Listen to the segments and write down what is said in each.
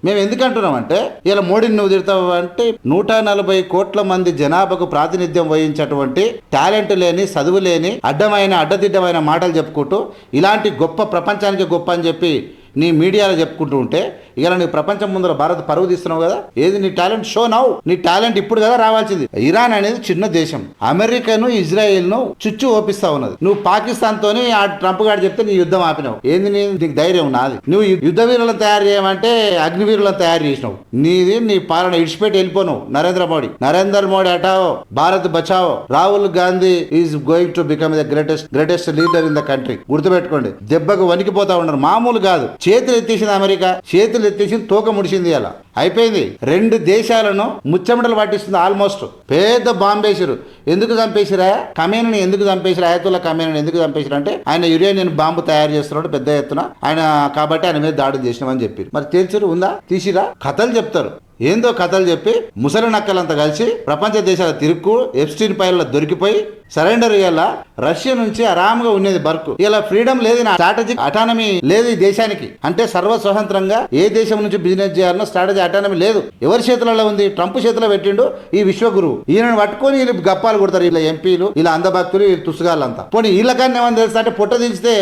మేము ఎందుకు అంటున్నామంటే ఇలా మోడీని నువ్వు తిడతావు అంటే 140 కోట్ల మంది జనాభాకు ప్రాతినిధ్యం వహించేటువంటి టాలెంట్ లేని, చదువు లేని, అడ్డదిడ్డమైన మాటలు చెప్పుకుంటూ ఇలాంటి గొప్ప, ప్రపంచానికి గొప్ప అని చెప్పి నీ మీడియాలో చెప్పుకుంటూ ఉంటే ఇలా నీ ప్రపంచం ముందర భారత్ పరువు తీస్తున్నావు కదా. ఏది నీ టాలెంట్ షో నవ్వు, నీ టాలెంట్ ఇప్పుడు కదా రావాల్సింది. ఇరాన్ అనేది చిన్న దేశం, అమెరికాను ఇజ్రాయెల్ను చుచ్చు ఓపిస్తా ఉన్నది. నువ్వు పాకిస్తాన్ తోని ఆ ట్రంప్ గారు చెప్తే నీ యుద్ధం ఆపినావు. ఏంది నీకు ధైర్యం? నాది. నువ్వు యుద్ధ వీరులను తయారు చేయమంటే అగ్నివీరులను తయారు చేసినావు. నీ పాలన ఇడిచిపెట్టి వెళ్ళిపోను. నరేంద్ర మోడీ హటావో, భారత్ బచావో. Rahul Gandhi is going to become the greatest leader in the country. గుర్తుపెట్టుకోండి. దెబ్బకు వణికిపోతా ఉన్నారు. మామూలు కాదు. చేతులు ఎత్తేసింది అమెరికా, చేతులు ఎత్తేసింది, తోక ముడిసింది. అలా అయిపోయింది. 2 దేశాలను ముచ్చమటలు పట్టిస్తుంది. ఆల్మోస్ట్ పెద్ద బాంబేసిరు. ఎందుకు చంపేసిరా? ఖమేనీని ఎందుకు చంపేసిరా? ఆయతుల్లా ఖమేనీని ఎందుకు చంపేసిరా అంటే ఆయన యురేనియన్ బాంబు తయారు చేస్తున్నాడు పెద్ద ఎత్తున ఆయన, కాబట్టి ఆయన మీద దాడి చేసినామని చెప్పారు. మరి తేల్చరు ఉందా? తీసిరా? కథలు చెప్తారు. ఏందో కథలు చెప్పి ముసలి నక్కలంతా కలిసి ప్రపంచ దేశాల తిరుక్కు ఎప్స్టీన్ పైల దొరికిపోయి సరెండర్ అయ్యేలా రష్యా నుంచి ఆరాంగా ఉండేది బర్క్. ఇలా ఫ్రీడమ్ లేదు, స్ట్రాటజిక్ అటానమీ లేదు ఈ దేశానికి. అంటే సర్వ స్వతంత్రంగా ఏ దేశం నుంచి బిజినెస్ చేయాలనో స్ట్రాటజీ అటానమీ లేదు. ఎవరి చేతులలో ఉంది? ట్రంప్ చేతిలో పెట్టిండు ఈ విశ్వగురువు. ఈయనను పట్టుకొని వీళ్ళు గప్పాలు కొడతారు. ఇలా ఎంపీలు, ఇలా అందభక్తులు, వీళ్ళు తుసుగాళ్ళంతా. పోనీ వీళ్ళకన్నా ఏమని తెలుస్తా అంటే పొట్ట దించితే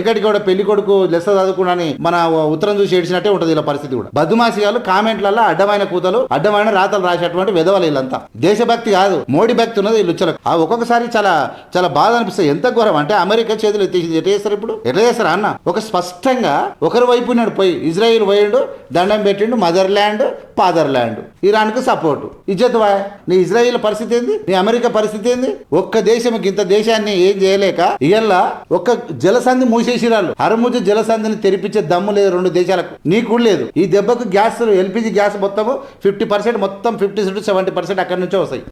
ఎక్కడికి కూడా పెళ్లి కొడుకు లెస్స చదువుకున్నాని మన ఉత్తరం చూసి ఏడ్చినట్టే ఉంటుంది ఇలా పరిస్థితి కూడా. బద్మాసిగాలు కామెంట్లలో అడ్డమైన కూతలు, అడ్డమైన రాతలు రాసేటువంటి విధవలు వీళ్ళంతా. దేశభక్తి కాదు, మోడీ భక్తి ఉన్నది వీళ్ళుచ్చలకు. ఆ ఒక్కొక్కసారి చాలా చాలా బాధ అనిపిస్తుంది. ఎంత ఘోరం అంటే అమెరికా చేతులు ఎత్తేసింది. ఎట్లా చేస్తారు ఇప్పుడు? ఎట్లా చేస్తారా అన్న? ఒక స్పష్టంగా ఒకరి వైపు ఉన్నాడు. పోయి ఇజ్రాయిల్ పోయిండు, దండం పెట్టిండు, మదర్ ల్యాండ్, ఫాదర్ ల్యాండ్, ఇరాన్కు సపోర్టు. ఇజ్జత్ వా? నీ ఇజ్రాయిల్ పరిస్థితి ఏంది? నీ అమెరికా పరిస్థితి ఏంది? ఒక్క దేశం ఇంత దేశాన్ని ఏం చేయలేక ఇయ్యల్లా ఒక్క జలసంధి మూసేసిరాళ్ళు. హర్ముజ్ జలసంధిని తెరిపించే దమ్ము లేదు 2 దేశాలకు. నీకు లేదు. ఈ దెబ్బకు గ్యాస్, ఎల్పిజి గ్యాస్ మొత్తము 50%, మొత్తం 50 to 70% అక్కడి నుంచే వస్తాయి.